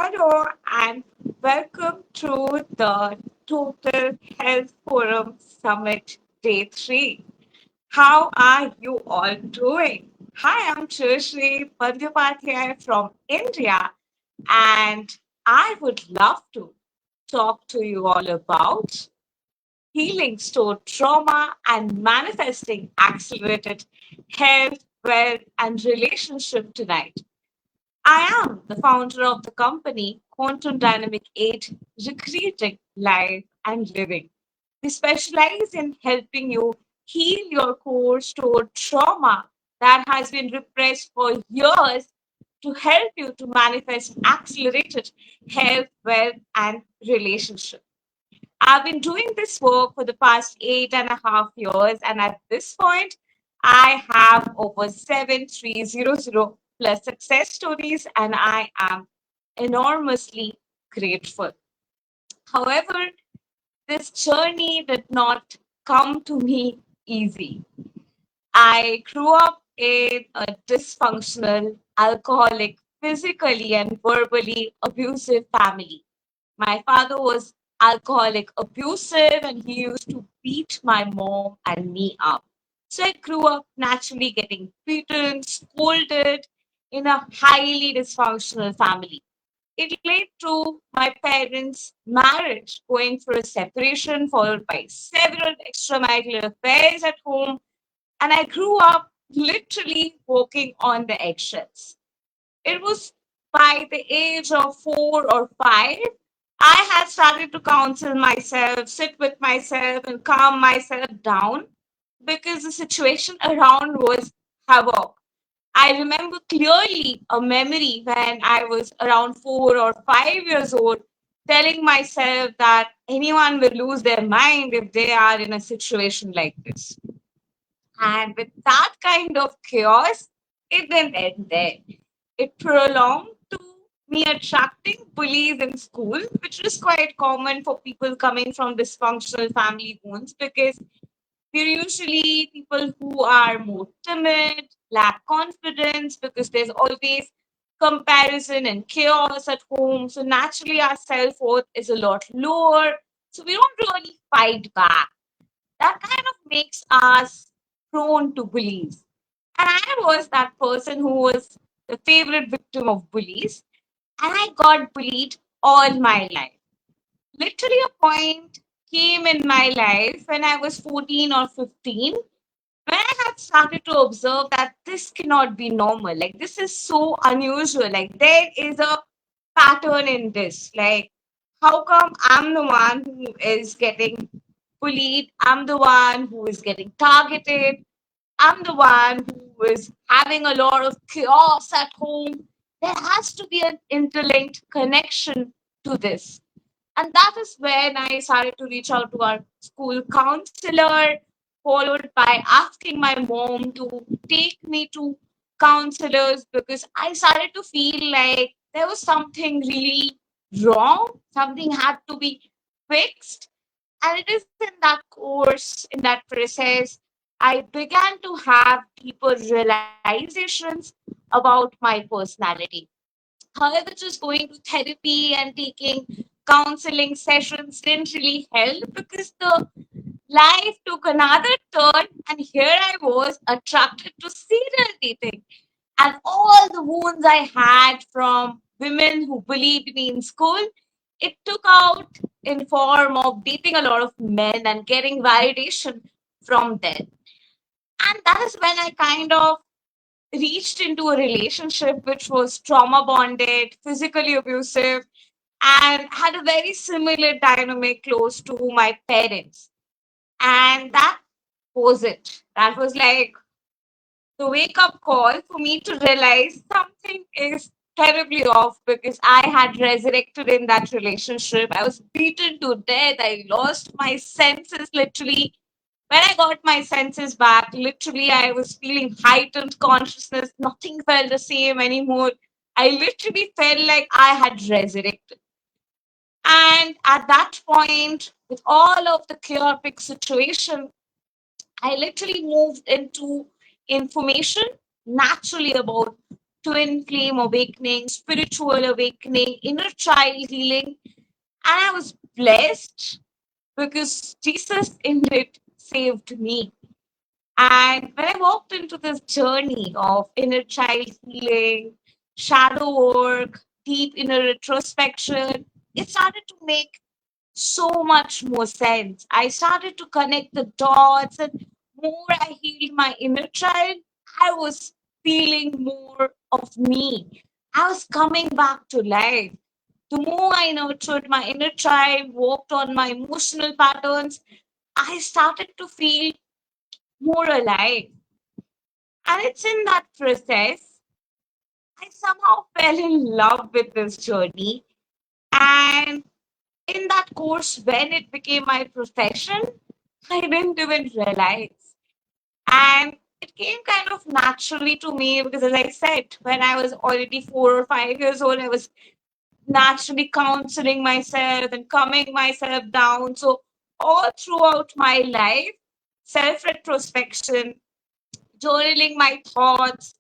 Hello and welcome to the Total Health Forum Summit Day 3. How are you all doing? Hi, I'm Chirshri Bandyopadhyay from India, and I would love to talk to you all about healing stored trauma and manifesting accelerated health, wealth, and relationship tonight. I am the founder of the company Quantum Dynamic 8 Recreating Life and Living. We specialize in helping you heal your core stored trauma that has been repressed for years to help you to manifest accelerated health, wealth, and relationship. I've been doing this work for the past 8.5 years, and at this point, I have over 7,300 plus success stories, and I am enormously grateful. However, this journey did not come to me easy. I grew up in a dysfunctional, alcoholic, physically and verbally abusive family. My father was alcoholic abusive and he used to beat my mom and me up. So I grew up naturally getting beaten, scolded in a highly dysfunctional family. It led to my parents' marriage going through a separation, followed by several extramarital affairs at home. And I grew up literally walking on the eggshells. It was by the age of 4 or 5, I had started to counsel myself, sit with myself, and calm myself down because the situation around was havoc. I remember clearly a memory when I was around 4 or 5 years old, telling myself that anyone will lose their mind if they are in a situation like this. And with that kind of chaos, it didn't end there. It prolonged to me attracting bullies in school, which is quite common for people coming from dysfunctional family homes because we're usually people who are more timid, lack confidence because there's always comparison and chaos at home. So naturally, our self worth is a lot lower. So we don't really fight back. That kind of makes us prone to bullies. And I was that person who was the favorite victim of bullies, and I got bullied all my life. Literally, a point came in my life when I was 14 or 15 when I had started to observe that this cannot be normal. Like, this is so unusual. Like, there is a pattern in this. Like, how come I'm the one who is getting bullied? I'm the one who is getting targeted. I'm the one who is having a lot of chaos at home. There has to be an interlinked connection to this. And that is when I started to reach out to our school counselor, followed by asking my mom to take me to counselors because I started to feel like there was something really wrong, something had to be fixed. And it is in that course, in that process, I began to have deeper realizations about my personality. However, just going to therapy and taking counseling sessions didn't really help because the life took another turn, and here I was attracted to serial dating. And all the wounds I had from women who bullied me in school, it took out in form of dating a lot of men and getting validation from them. And that is when I kind of reached into a relationship which was trauma bonded, physically abusive, and had a very similar dynamic close to my parents. And that was it. That was like the wake up call for me to realize something is terribly off because I had resurrected in that relationship. I was beaten to death. I lost my senses literally. When I got my senses back, literally, I was feeling heightened consciousness. Nothing felt the same anymore. I literally felt like I had resurrected. And at that point, with all of the chaotic situation, I literally moved into information naturally about twin flame awakening, spiritual awakening, inner child healing. And I was blessed because Jesus in it saved me. And when I walked into this journey of inner child healing, shadow work, deep inner retrospection, it started to make so much more sense. I started to connect the dots, and more I healed my inner child, I was feeling more of me. I was coming back to life. The more I nurtured my inner child, worked on my emotional patterns, I started to feel more alive. And it's in that process, I somehow fell in love with this journey. And in that course, when it became my profession, I didn't even realize. And it came kind of naturally to me because, as I said, when I was already 4 or 5 years old, I was naturally counseling myself and calming myself down. So, all throughout my life, self retrospection, journaling my thoughts,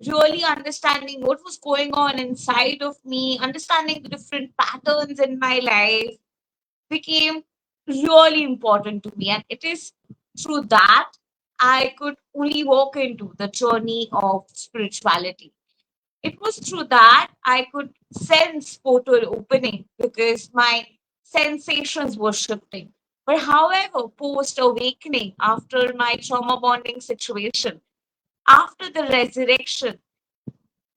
really understanding what was going on inside of me, understanding the different patterns in my life became really important to me. And it is through that I could only walk into the journey of spirituality. It was through that I could sense portal opening because my sensations were shifting. But however, post awakening after my trauma bonding situation, after the resurrection,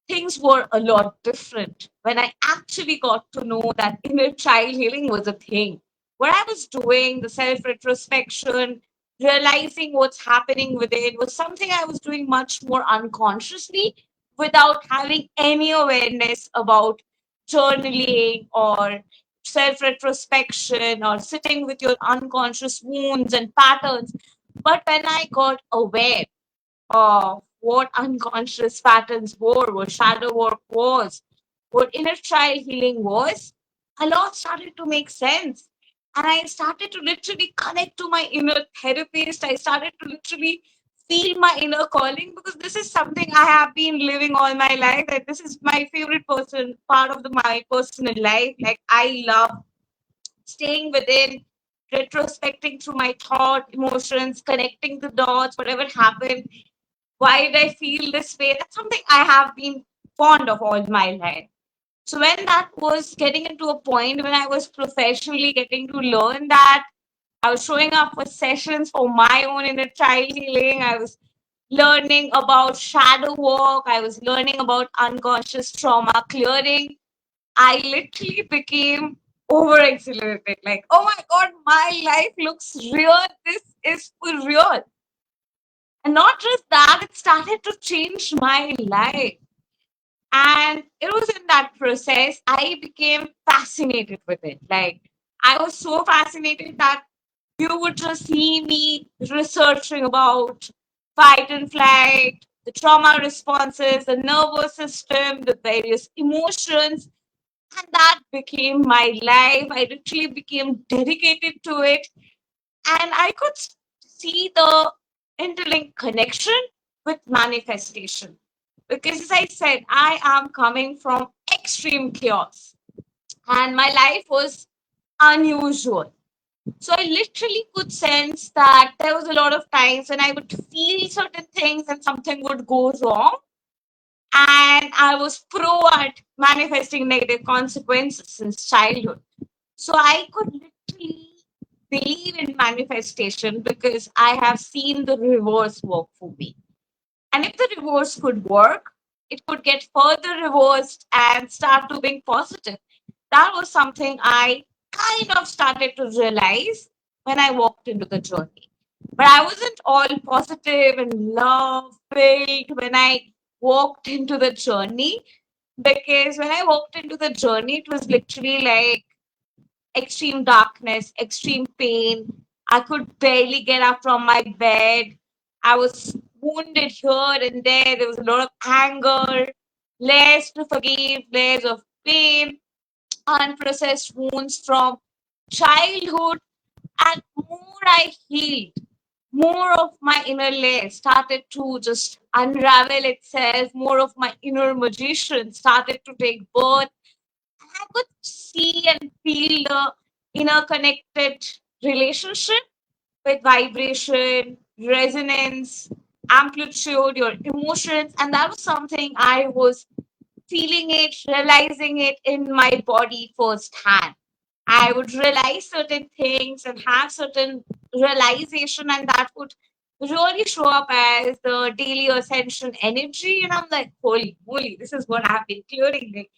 things were a lot different when I actually got to know that inner child healing was a thing. What I was doing, the self retrospection, realizing what's happening within was something I was doing much more unconsciously without having any awareness about journaling or self retrospection or sitting with your unconscious wounds and patterns. But when I got aware of what unconscious patterns were, what shadow work was, what inner child healing was, a lot started to make sense. And I started to literally connect to my inner therapist. I started to literally feel my inner calling because this is something I have been living all my life. That this is my favorite person, part of my personal life. Like I love staying within, retrospecting through my thought, emotions, connecting the dots, whatever happened, why did I feel this way? That's something I have been fond of all my life. So when that was getting into a point when I was professionally getting to learn that, I was showing up for sessions for my own inner child healing. I was learning about shadow work. I was learning about unconscious trauma clearing. I literally became over exhilarated. Like, oh my God, my life looks real. This is for real. And not just that, it started to change my life. And it was in that process, I became fascinated with it. Like, I was so fascinated that you would just see me researching about fight and flight, the trauma responses, the nervous system, the various emotions. And that became my life. I literally became dedicated to it. And I could see the interlinked connection with manifestation. Because as I said, I am coming from extreme chaos and my life was unusual. So I literally could sense that there was a lot of times when I would feel certain things and something would go wrong. And I was pro at manifesting negative consequences since childhood. So I could literally believe in manifestation because I have seen the reverse work for me. And if the reverse could work, it could get further reversed and start to being positive. That was something I kind of started to realize when I walked into the journey. But I wasn't all positive and love filled when I walked into the journey because when I walked into the journey, it was literally like extreme darkness, extreme pain. I could barely get up from my bed. I was wounded here and there. There was a lot of anger, layers to forgive, layers of pain, unprocessed wounds from childhood. And more I healed, more of my inner layer started to just unravel itself. More of my inner magician started to take birth. I could see and feel the inner connected relationship with vibration, resonance, amplitude, your emotions. And that was something I was feeling it, realizing it in my body firsthand. I would realize certain things and have certain realization, and that would really show up as the daily ascension energy. And I'm like, holy moly, this is what I've been clearing. Like,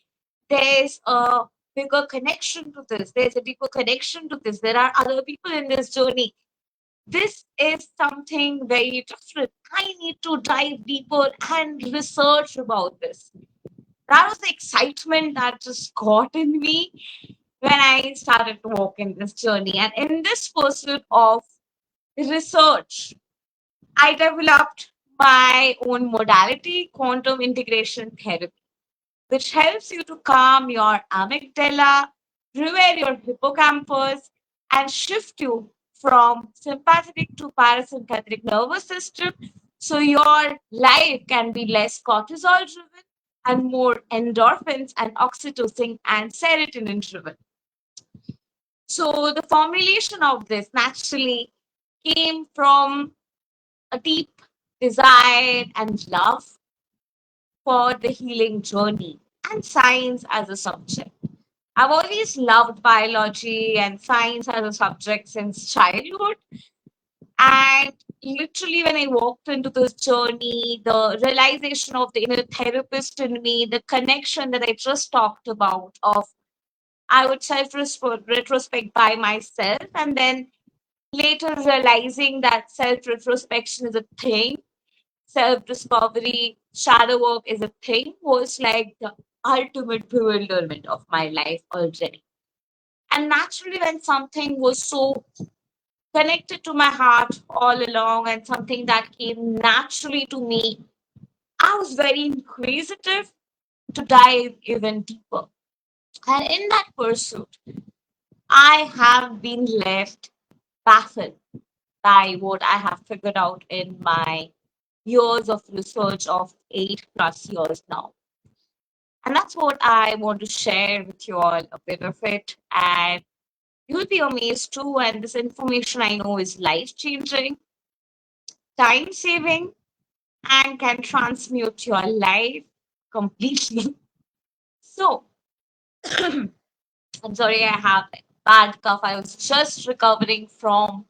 there's a bigger connection to this, there's a deeper connection to this. There are other people in this journey. This is something very different. I need to dive deeper and research about this. That was the excitement that just got in me when I started to walk in this journey. And in this pursuit of research, I developed my own modality, quantum integration therapy, which helps you to calm your amygdala, repair your hippocampus, and shift you from sympathetic to parasympathetic nervous system so your life can be less cortisol driven and more endorphins and oxytocin and serotonin driven. So the formulation of this naturally came from a deep desire and love for the healing journey and science as a subject. I've always loved biology and science as a subject since childhood. And literally, when I walked into this journey, the realization of the inner therapist in me, the connection that I just talked about, of I would self retrospect by myself, and then later realizing that self retrospection is a thing, self discovery, shadow work is a thing, was like the ultimate bewilderment of my life already. And naturally, when something was so connected to my heart all along and something that came naturally to me, I was very inquisitive to dive even deeper. And in that pursuit, I have been left baffled by what I have figured out in my years of research of 8+ years now. And that's what I want to share with you all a bit of it. And you'll be amazed too. And this information I know is life changing, time saving, and can transmute your life completely. So, I'm sorry, I have a bad cough. I was just recovering from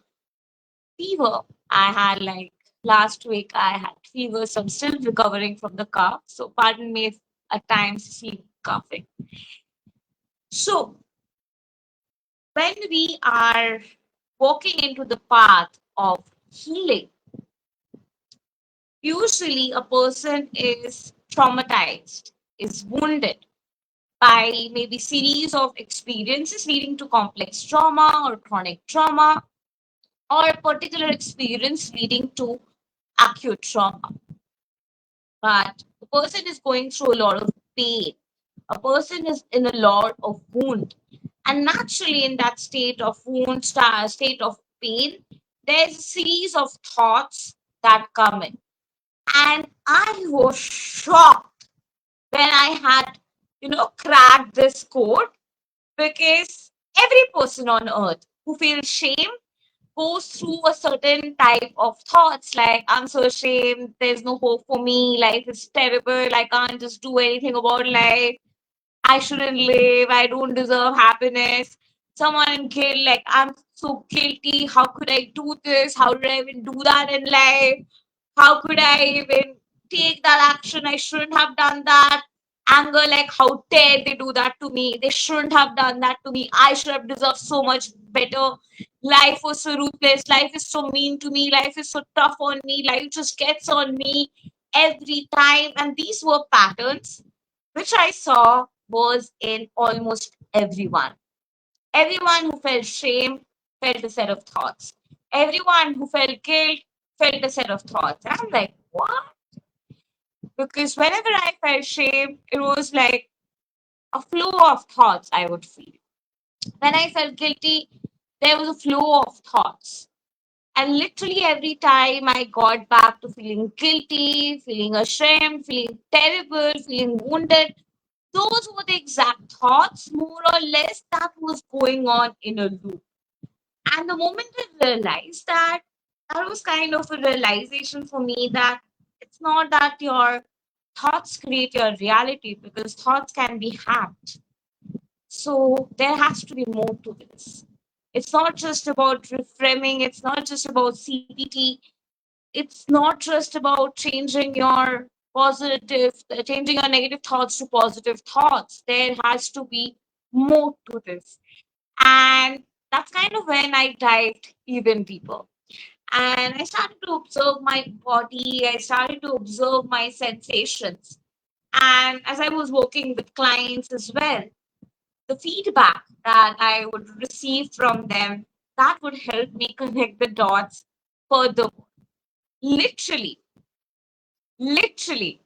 fever. I had like last week, I had fever, so I'm still recovering from the cough. So, pardon me if at times see coughing. So, when we are walking into the path of healing, usually a person is traumatized, is wounded by maybe series of experiences leading to complex trauma or chronic trauma, or a particular experience leading to acute trauma. But the person is going through a lot of pain. A person is in a lot of wound. And naturally, in that state of wound, state of pain, there's a series of thoughts that come in. And I was shocked when I had, cracked this code, because every person on earth who feels shame goes through a certain type of thoughts like, I'm so ashamed, there's no hope for me, life is terrible, I can't just do anything about life, I shouldn't live, I don't deserve happiness. Someone in guilt, like, I'm so guilty, how could I do this? How did I even do that in life? How could I even take that action? I shouldn't have done that. Anger, like, how dare they do that to me? They shouldn't have done that to me. I should have deserved so much better. Life was so ruthless. Life is so mean to me. Life is so tough on me. Life just gets on me every time. And these were patterns which I saw was in almost everyone. Everyone who felt shame felt a set of thoughts. Everyone who felt guilt felt a set of thoughts. And I'm like, what? Because whenever I felt shame, it was like a flow of thoughts I would feel. When I felt guilty, there was a flow of thoughts. And literally every time I got back to feeling guilty, feeling ashamed, feeling terrible, feeling wounded, those were the exact thoughts, more or less, that was going on in a loop. And the moment I realized that, that was kind of a realization for me that it's not that your thoughts create your reality, because thoughts can be hacked. So there has to be more to this. It's not just about reframing, it's not just about CPT, it's not just about changing your negative thoughts to positive thoughts. There has to be more to this. And that's kind of when I dived even deeper. And I started to observe my body, I started to observe my sensations. And as I was working with clients as well, the feedback that I would receive from them, that would help me connect the dots further. Literally, literally,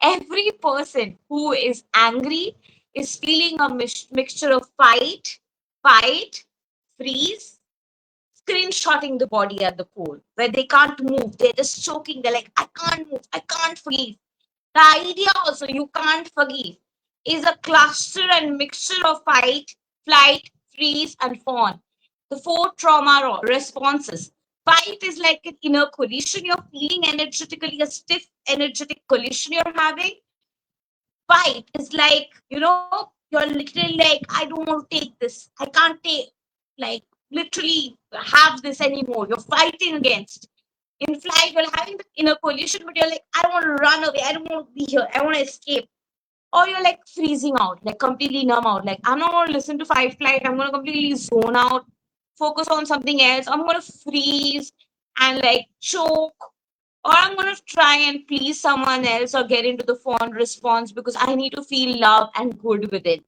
every person who is angry is feeling a mixture of fight, freeze, screenshotting the body at the core, where they can't move. They're just choking. They're like, I can't move. I can't forgive. The idea also, you can't forgive, is a cluster and mixture of fight, flight, freeze, and fawn. The four trauma responses. Fight is like an inner collision. You're feeling energetically, a stiff energetic collision you're having. Fight is like, you're literally like, I don't want to take this. I can't take, like, literally have this anymore. You're fighting against. In flight, you're having the inner collision, but you're like, I don't want to run away. I don't want to be here. I want to escape. Or you're like freezing out, like completely numb out. Like, I'm not going to listen to fight flight. I'm going to completely zone out, focus on something else. I'm going to freeze and like choke, or I'm going to try and please someone else or get into the fond response because I need to feel love and good within.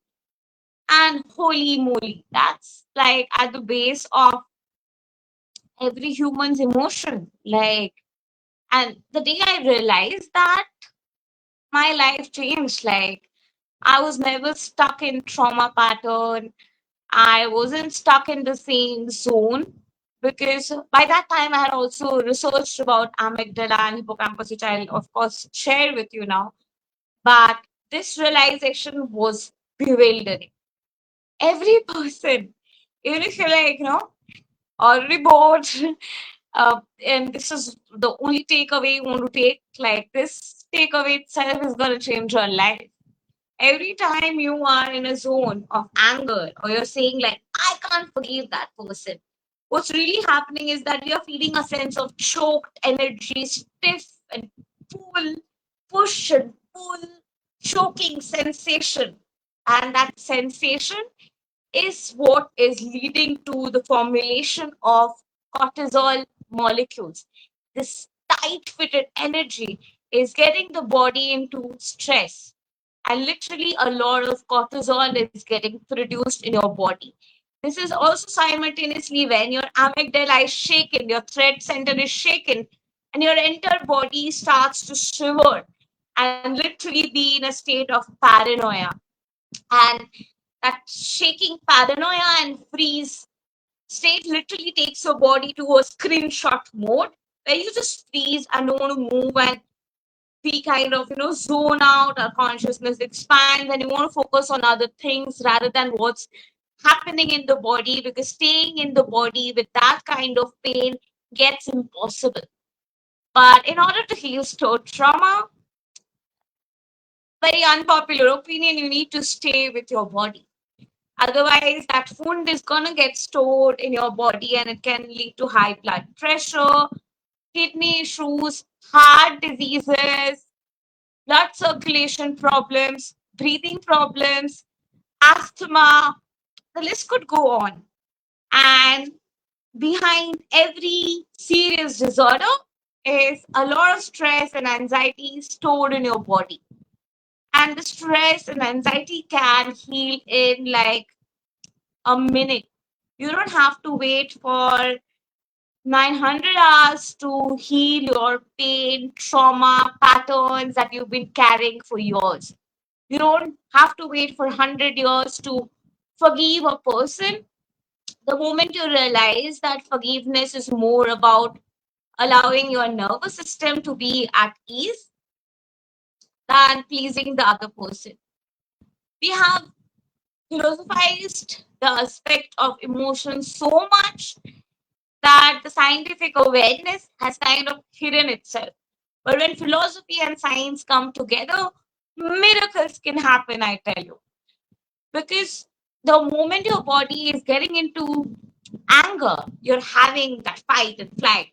And holy moly, that's like at the base of every human's emotion. Like, and the day I realized that, my life changed. Like, I was never stuck in trauma pattern. I wasn't stuck in the same zone, because by that time I had also researched about amygdala and hippocampus, which I'll of course share with you now. But this realization was bewildering. Every person, even if you're like, already bored, and this is the only takeaway you want to take, like this takeaway itself is going to change your life. Every time you are in a zone of anger, or you're saying like, I can't forgive that person, what's really happening is that you're feeling a sense of choked energy, stiff and pull, push and pull, choking sensation. And that sensation is what is leading to the formulation of cortisol molecules. This tight fitted energy is getting the body into stress, and literally a lot of cortisol is getting produced in your body. This is also simultaneously when your amygdala is shaken, your threat center is shaken, and your entire body starts to shiver and literally be in a state of paranoia. And that shaking paranoia and freeze state literally takes your body to a screenshot mode, where you just freeze and don't want to move, and we kind of zone out, our consciousness expands, and you want to focus on other things rather than what's happening in the body, because staying in the body with that kind of pain gets impossible. But in order to heal stored trauma, very unpopular opinion, you need to stay with your body. Otherwise, that wound is going to get stored in your body, and it can lead to high blood pressure, kidney issues, heart diseases, blood circulation problems, breathing problems, asthma. The list could go on. And behind every serious disorder is a lot of stress and anxiety stored in your body. And the stress and anxiety can heal in like a minute. You don't have to wait for 900 hours to heal your pain, trauma, patterns that you've been carrying for years. You don't have to wait for 100 years to forgive a person. The moment you realize that forgiveness is more about allowing your nervous system to be at ease than pleasing the other person. We have philosophized the aspect of emotion so much that the scientific awareness has kind of hidden itself. But when philosophy and science come together, miracles can happen, I tell you. Because the moment your body is getting into anger, you're having that fight and flight.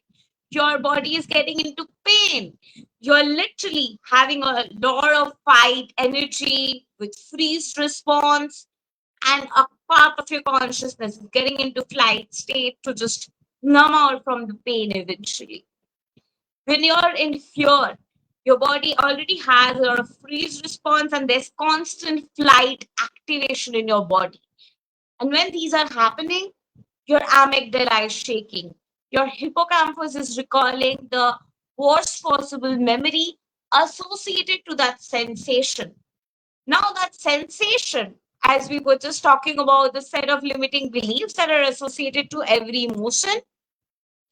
Your body is getting into pain. You're literally having a lot of fight energy with freeze response, and a part of your consciousness is getting into flight state to just numb out from the pain eventually. When you're in fear, your body already has a lot of freeze response and there's constant flight activation in your body. And when these are happening, your amygdala is shaking. Your hippocampus is recalling the worst possible memory associated to that sensation. Now, that sensation, as we were just talking about the set of limiting beliefs that are associated to every emotion,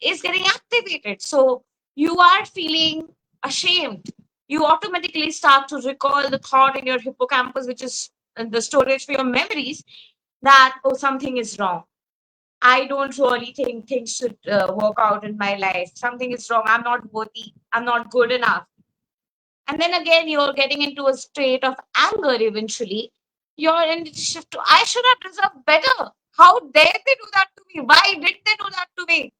is getting activated. So you are feeling ashamed. You automatically start to recall the thought in your hippocampus, which is the storage for your memories, that, oh, something is wrong. I don't really think things should work out in my life. Something is wrong. I'm not worthy. I'm not good enough. And then again, you're getting into a state of anger eventually. You're in the shift to, I should have deserved better. How dare they do that to me? Why did they do that to me?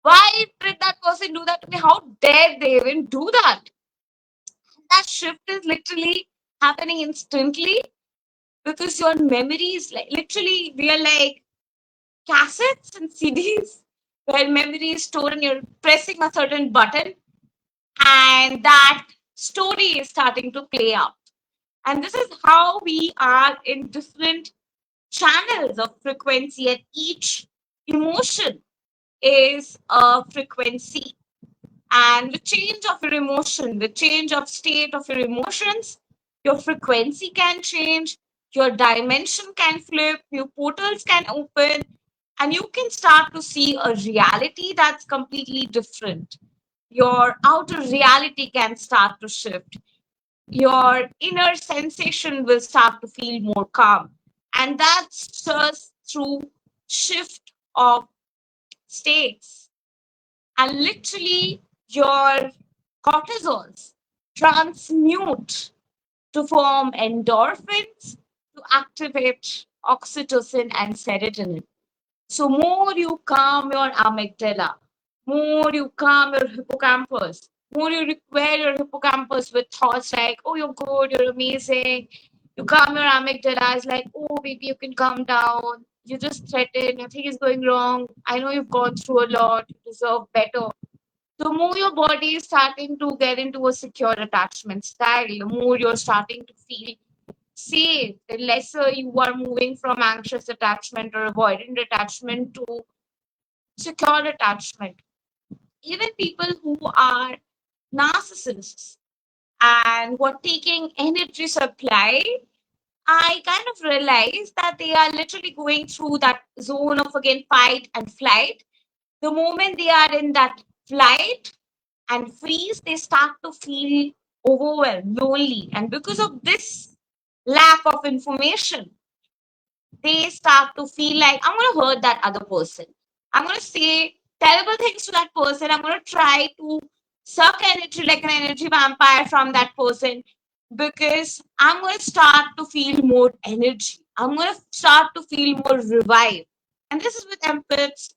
Why did that person do that to me? How dare they even do that? That shift is literally happening instantly because your memories, like literally, we are like cassettes and CDs where memory is stored and you're pressing a certain button and that story is starting to play out. And this is how we are in different channels of frequency, and each emotion is a frequency. And with change of your emotion, with change of state of your emotions, your frequency can change, your dimension can flip, new portals can open, and you can start to see a reality that's completely different. Your outer reality can start to shift. Your inner sensation will start to feel more calm. And that's just through shift of states. And literally, your cortisols transmute to form endorphins to activate oxytocin and serotonin. So, more you calm your amygdala, more you calm your hippocampus, more you require your hippocampus with thoughts like, oh, you're good, you're amazing. You calm your amygdala, it's like, oh, baby, you can calm down. You just threaten, nothing is going wrong. I know you've gone through a lot, you deserve better. The more your body is starting to get into a secure attachment style, the more you're starting to feel safe, the lesser you are moving from anxious attachment or avoidant attachment to secure attachment. Even people who are narcissists and who are taking energy supply, I kind of realize that they are literally going through that zone of again fight and flight. The moment they are in that flight and freeze, they start to feel overwhelmed, lonely. And because of this lack of information, they start to feel like, I'm going to hurt that other person. I'm going to say terrible things to that person. I'm going to try to suck energy like an energy vampire from that person because I'm going to start to feel more energy. I'm going to start to feel more revived. And this is with empaths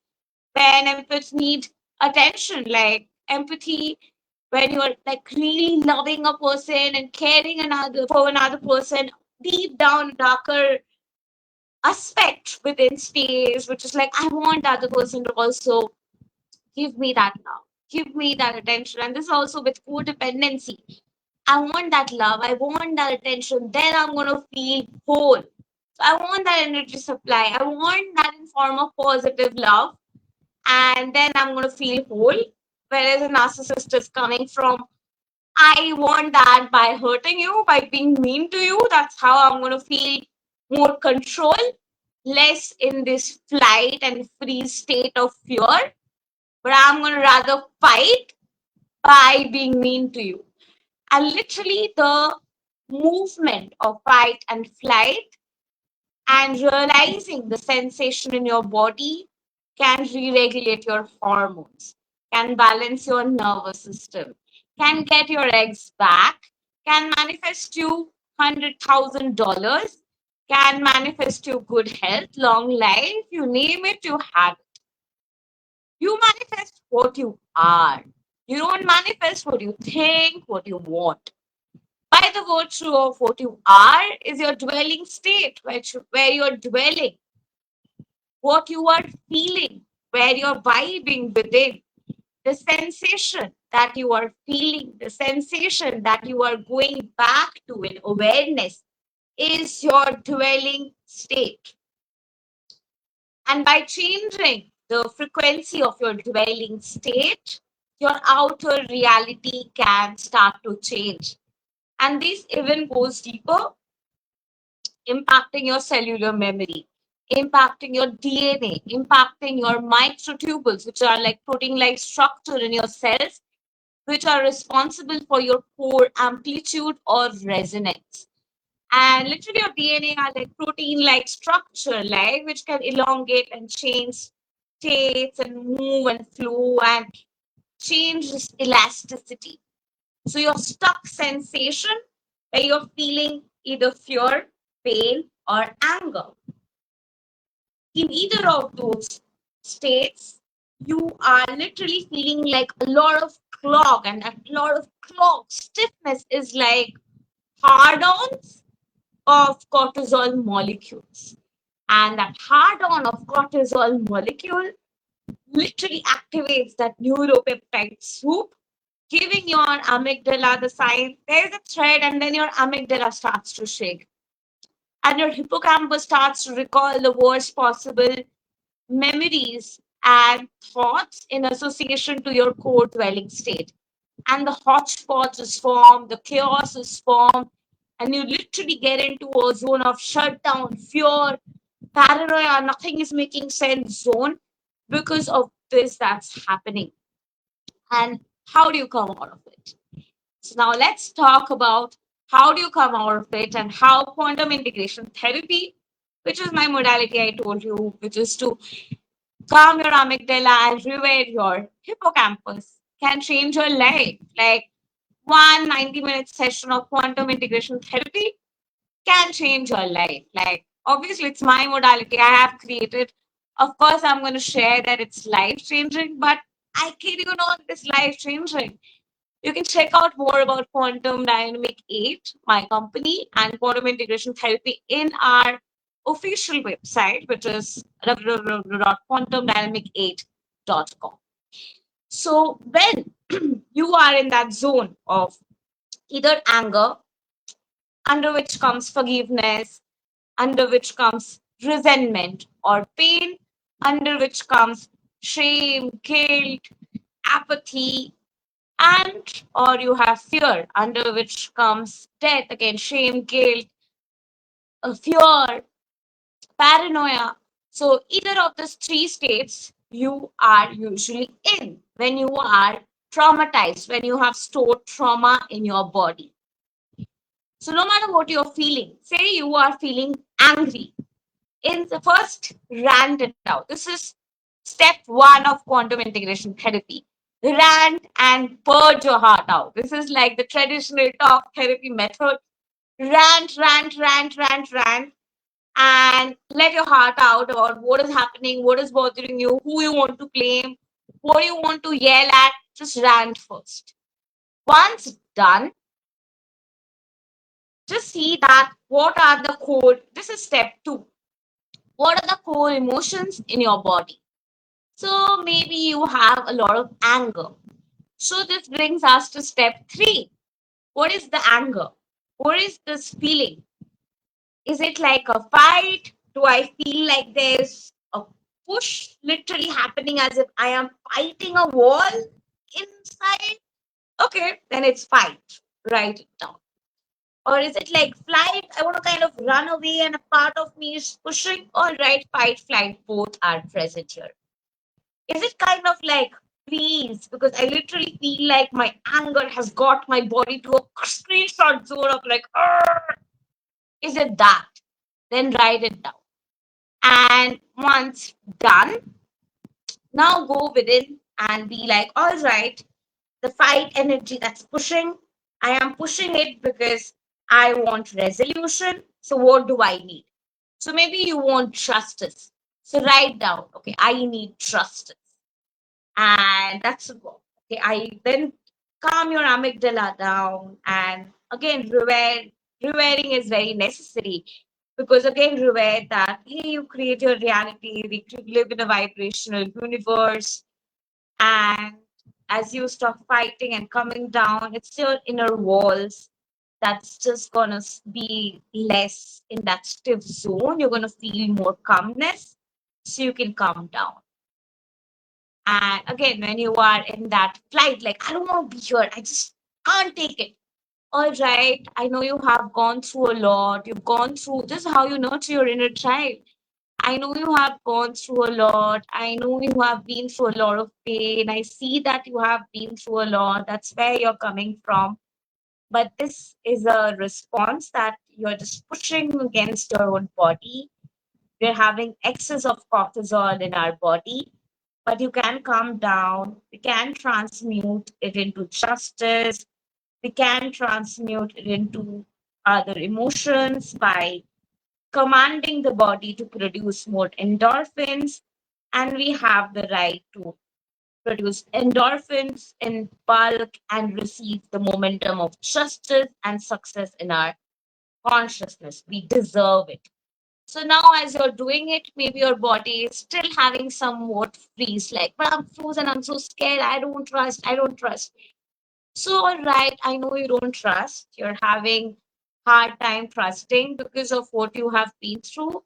when empaths need attention, like empathy, when you're like really loving a person and caring another for another person deep down darker aspect within space, which is like, I want the other person to also give me that love, give me that attention. And this also with codependency. I want that love, I want that attention, then I'm going to feel whole. So I want that energy supply, I want that in form of positive love, and then I'm going to feel whole. Whereas a narcissist is coming from, I want that by hurting you, by being mean to you. That's how I'm going to feel more control. less in this flight and freeze state of fear, but I'm going to rather fight by being mean to you. And literally, the movement of fight and flight and realizing the sensation in your body can re-regulate your hormones, can balance your nervous system, can get your eggs back, can manifest you $100,000, can manifest you good health, long life, you name it, you have it. You manifest what you are. You don't manifest what you think, what you want. By the virtue of what you are is your dwelling state, where you're dwelling, what you are feeling, where you're vibing within, the sensation that you are feeling, the sensation that you are going back to in awareness is your dwelling state. And by changing the frequency of your dwelling state, your outer reality can start to change. And this even goes deeper, impacting your cellular memory, impacting your DNA, impacting your microtubules, which are like protein-like structure in your cells, which are responsible for your core amplitude or resonance. And literally your DNA are like protein-like structure, like which can elongate and change states and move and flow and change this elasticity. So your stuck sensation where you're feeling either fear, pain, or anger. In either of those states, you are literally feeling like a lot of clog, and a lot of clog stiffness is like hard-ons of cortisol molecules. And that hard-on of cortisol molecule literally activates that neuropeptide soup, giving your amygdala the sign there's a threat, and then your amygdala starts to shake. And your hippocampus starts to recall the worst possible memories and thoughts in association to your core dwelling state. And the hodgepodge is formed, the chaos is formed, and you literally get into a zone of shutdown, fear, paranoia, nothing is making sense zone because of this that's happening. And how do you come out of it? So now let's talk about how do you come out of it and how quantum integration therapy, which is my modality I told you, which is to calm your amygdala and rewire your hippocampus, can change your life. Like one 90-minute session of quantum integration therapy can change your life. Like, obviously, it's my modality I have created. Of course, I'm going to share that it's life changing, but I kid you not, it's life changing. You can check out more about Quantum Dynamic 8, my company, and quantum integration therapy in our official website, which is www.quantumdynamic8.com. So, when you are in that zone of either anger, under which comes forgiveness, under which comes resentment or pain, under which comes shame, guilt, apathy, and or you have fear, under which comes death, again shame, guilt, fear, paranoia. So either of these three states you are usually in when you are traumatized, when you have stored trauma in your body. So no matter what you're feeling, say you are feeling angry, in the first rant it out. This is step one of quantum integration therapy. Rant and purge your heart out. This is like the traditional talk therapy method. Rant, rant, rant, rant, rant, and let your heart out about what is happening, what is bothering you, who you want to blame, what you want to yell at. Just rant first. Once done, just see that what are the core, this is step two. What are the core emotions in your body? So maybe you have a lot of anger. So this brings us to step three. What is the anger? What is this feeling? Is it like a fight? Do I feel like there's a push literally happening as if I am fighting a wall inside? Okay, then it's fight. Write it down. Or is it like flight? I want to kind of run away and a part of me is pushing. All right, fight, flight, both are present here. Is it kind of like freeze? Because I literally feel like my anger has got my body to a screenshot zone of like, "Arr!" Is it that? Then write it down. And once done, now go within and be like, all right, the fight energy that's pushing, I am pushing it because I want resolution. So, what do I need? So, maybe you want justice. So, write down, okay, I need justice. And that's okay. I then calm your amygdala down. And again, revering is very necessary because, again, revere that hey, you create your reality, we live in a vibrational universe, and as you stop fighting and coming down, it's your inner walls that's just gonna be less in that stiff zone. You're gonna feel more calmness, so you can calm down. And again, when you are in that flight, like I don't want to be here, I just can't take it. All right, I know you have gone through a lot. You've gone through this is how you nurture your inner child. I know you have gone through a lot. I know you have been through a lot of pain. I see that you have been through a lot. That's where you're coming from. But this is a response that you're just pushing against your own body. We're having excess of cortisol in our body, but you can calm down. We can transmute it into justice. We can transmute it into other emotions by commanding the body to produce more endorphins, and we have the right to produce endorphins in bulk and receive the momentum of justice and success in our consciousness. We deserve it. So now, as you're doing it, maybe your body is still having somewhat freeze, like, but I'm frozen, I'm so scared, I don't trust, I don't trust. So, all right, I know you don't trust, you're having hard time trusting because of what you have been through,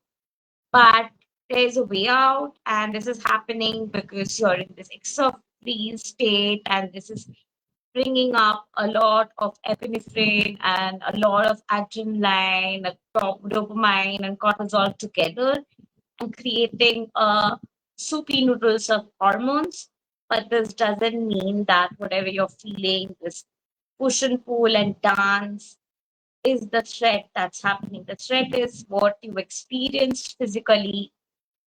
but there's a way out, and this is happening because you're in this exophilic state, and this is bringing up a lot of epinephrine and a lot of adrenaline, a top dopamine and cortisol together, and creating a soupy noodles of hormones. But this doesn't mean that whatever you're feeling, this push and pull and dance, is the threat that's happening. The threat is what you experienced physically,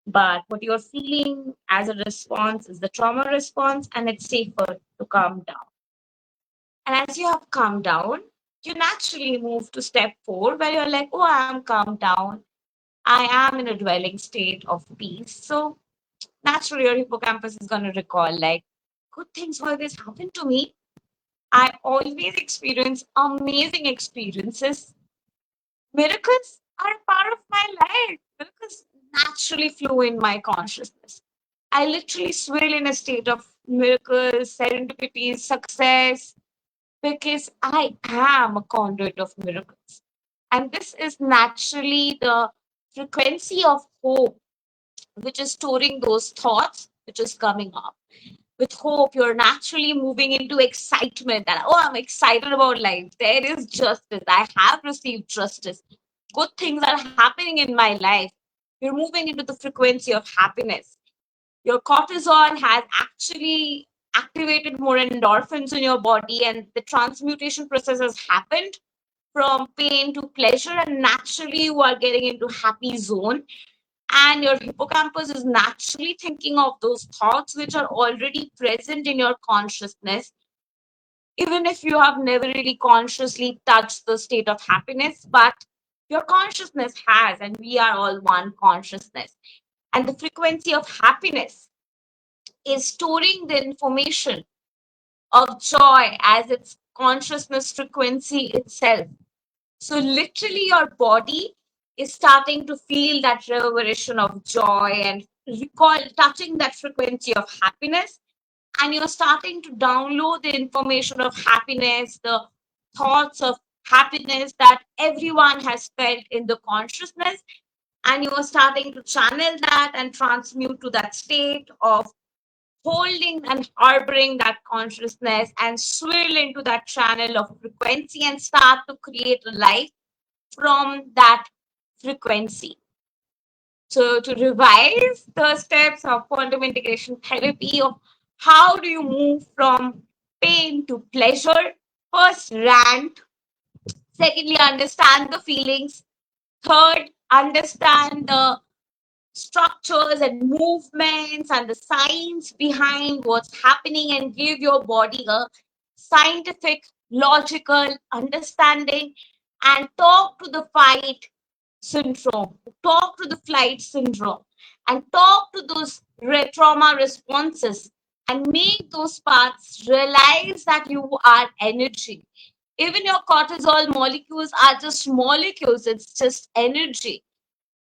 but what you're feeling as a response is the trauma response, and it's safer to calm down. And as you have calmed down, you naturally move to step 4, where you're like, oh, I'm calmed down. I am in a dwelling state of peace. So naturally, your hippocampus is going to recall, like, good things always happen to me. I always experience amazing experiences. Miracles are a part of my life. Miracles naturally flow in my consciousness. I literally swirl in a state of miracles, serendipity, success, because I am a conduit of miracles. And this is naturally the frequency of hope, which is storing those thoughts, which is coming up. With hope, you're naturally moving into excitement that, oh, I'm excited about life. There is justice. I have received justice. Good things are happening in my life. You're moving into the frequency of happiness. Your cortisol has actually activated more endorphins in your body, and the transmutation process has happened from pain to pleasure, and naturally you are getting into happy zone, and your hippocampus is naturally thinking of those thoughts which are already present in your consciousness, even if you have never really consciously touched the state of happiness, but your consciousness has, and we are all one consciousness. And the frequency of happiness is storing the information of joy as its consciousness frequency itself. So, literally, your body is starting to feel that reverberation of joy and recall touching that frequency of happiness. And you're starting to download the information of happiness, the thoughts of happiness that everyone has felt in the consciousness. And you are starting to channel that and transmute to that state of holding and harboring that consciousness and swirl into that channel of frequency and start to create a life from that frequency. So, to revise the steps of quantum integration therapy of how do you move from pain to pleasure? First, rant. Secondly, understand the feelings. Third, understand the structures and movements and the science behind what's happening and give your body a scientific, logical understanding and talk to the fight syndrome, talk to the flight syndrome, and talk to those trauma responses and make those parts realize that you are energy. Even your cortisol molecules are just molecules, it's just energy.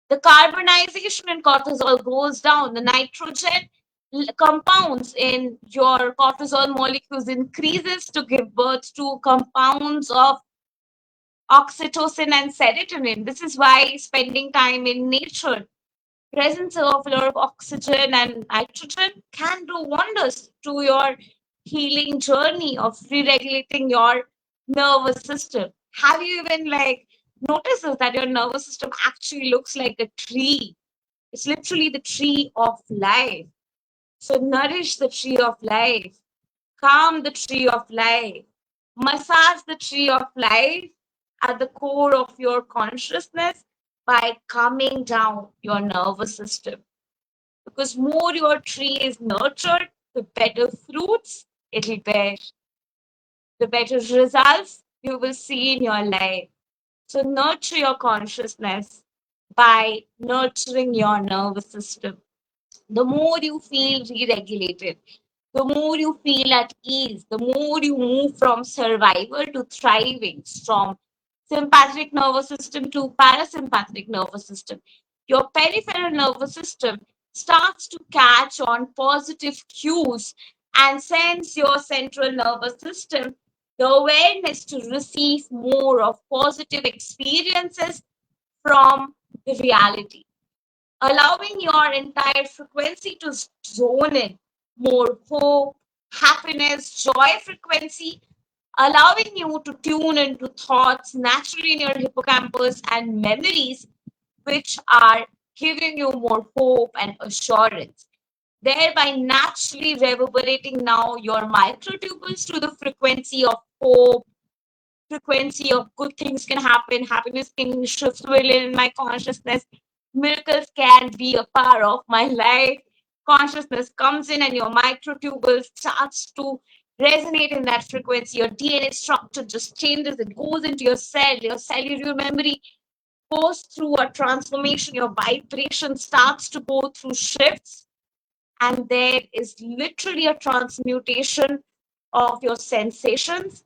The carbonization in cortisol goes down, the nitrogen compounds in your cortisol molecules increases to give birth to compounds of oxytocin and serotonin. This is why spending time in nature, presence of a lot of oxygen and nitrogen can do wonders to your healing journey of re-regulating your nervous system. Have you even notices that your nervous system actually looks like a tree? It's literally the tree of life. So nourish the tree of life, calm the tree of life, massage the tree of life at the core of your consciousness by calming down your nervous system. Because more your tree is nurtured, the better fruits it'll bear, the better results you will see in your life. So nurture your consciousness by nurturing your nervous system. The more you feel re-regulated, the more you feel at ease, the more you move from survival to thriving, from sympathetic nervous system to parasympathetic nervous system. Your peripheral nervous system starts to catch on positive cues and sends your central nervous system the awareness to receive more of positive experiences from the reality, allowing your entire frequency to zone in more hope, happiness, joy frequency, allowing you to tune into thoughts naturally in your hippocampus and memories, which are giving you more hope and assurance, thereby naturally reverberating now your microtubules to the frequency of hope, frequency of good things can happen, happiness can shift within my consciousness, miracles can be a part of my life. Consciousness comes in and your microtubule starts to resonate in that frequency. Your DNA structure just changes, it goes into your cell, your cellular memory goes through a transformation, your vibration starts to go through shifts, and there is literally a transmutation of your sensations,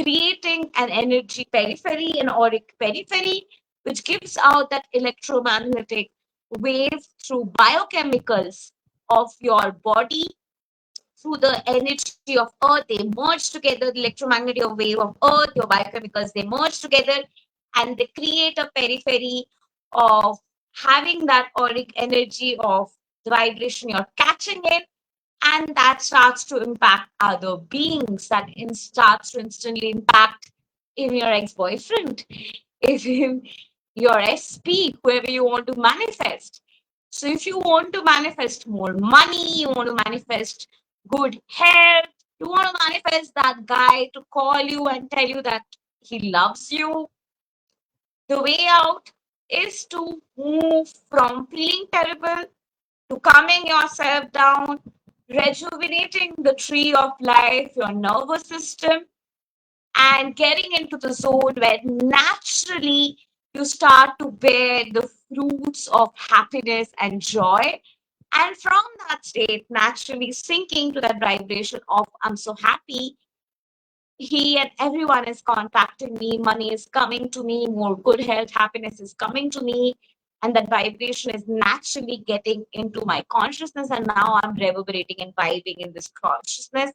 creating an energy periphery, an auric periphery, which gives out that electromagnetic wave through biochemicals of your body, through the energy of earth. They merge together, the electromagnetic wave of earth, your biochemicals, they merge together and they create a periphery of having that auric energy of the vibration you're catching in, and that starts to impact other beings, that starts to instantly impact even your ex-boyfriend, even your SP, whoever you want to manifest. So if you want to manifest more money, you want to manifest good health, you want to manifest that guy to call you and tell you that he loves you, the way out is to move from feeling terrible to calming yourself down, rejuvenating the tree of life, your nervous system, and getting into the zone where naturally you start to bear the fruits of happiness and joy. And from that state, naturally sinking to that vibration of I'm so happy, he and everyone is contacting me, money is coming to me, more good health, happiness is coming to me, and that vibration is naturally getting into my consciousness, and now I'm reverberating and vibing in this consciousness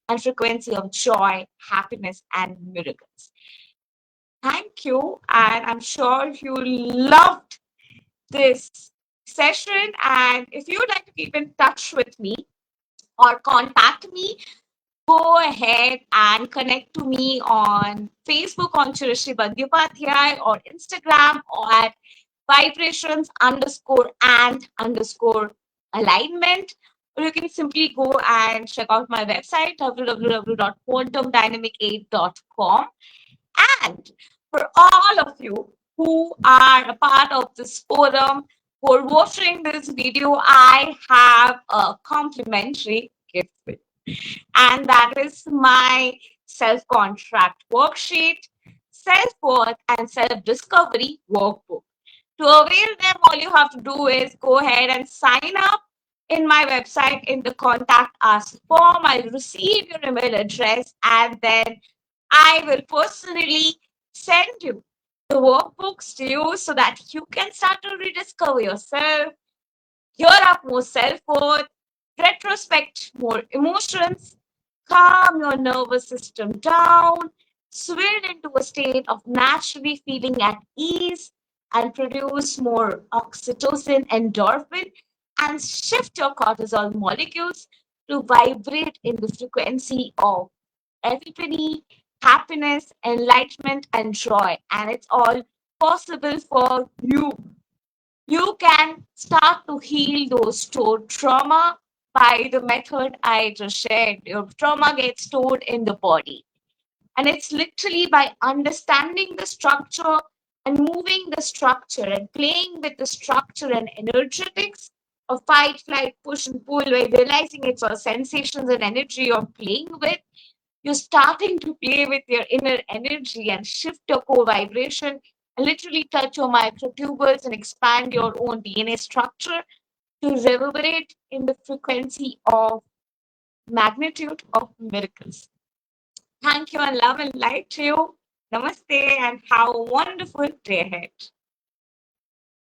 and frequency of joy, happiness, and miracles. Thank you, and I'm sure you loved this session. And if you would like to keep in touch with me, or contact me, go ahead and connect to me on Facebook on Chirashri Bandyopadhyay or Instagram or at vibrations underscore and underscore alignment. Or you can simply go and check out my website www.quantumdynamic8.com. And for all of you who are a part of this forum, for watching this video, I have a complimentary gift for you, and that is my self contract worksheet, self worth, and self discovery workbook. To avail them, all you have to do is go ahead and sign up in my website in the contact us form. I'll receive your email address and then I will personally send you the workbooks to you so that you can start to rediscover yourself, hear up more self worth, retrospect more emotions, calm your nervous system down, swing into a state of naturally feeling at ease, and produce more oxytocin, endorphin, and shift your cortisol molecules to vibrate in the frequency of epiphany, happiness, enlightenment, and joy. And it's all possible for you. You can start to heal those stored trauma by the method I just shared. Your trauma gets stored in the body. And it's literally by understanding the structure and moving the structure and playing with the structure and energetics of fight, flight, push, and pull, by realizing it's all sensations and energy you're playing with. You're starting to play with your inner energy and shift your core vibration and literally touch your microtubules and expand your own DNA structure to reverberate in the frequency of magnitude of miracles. Thank you and love and light to you. Namaste and have a wonderful day ahead.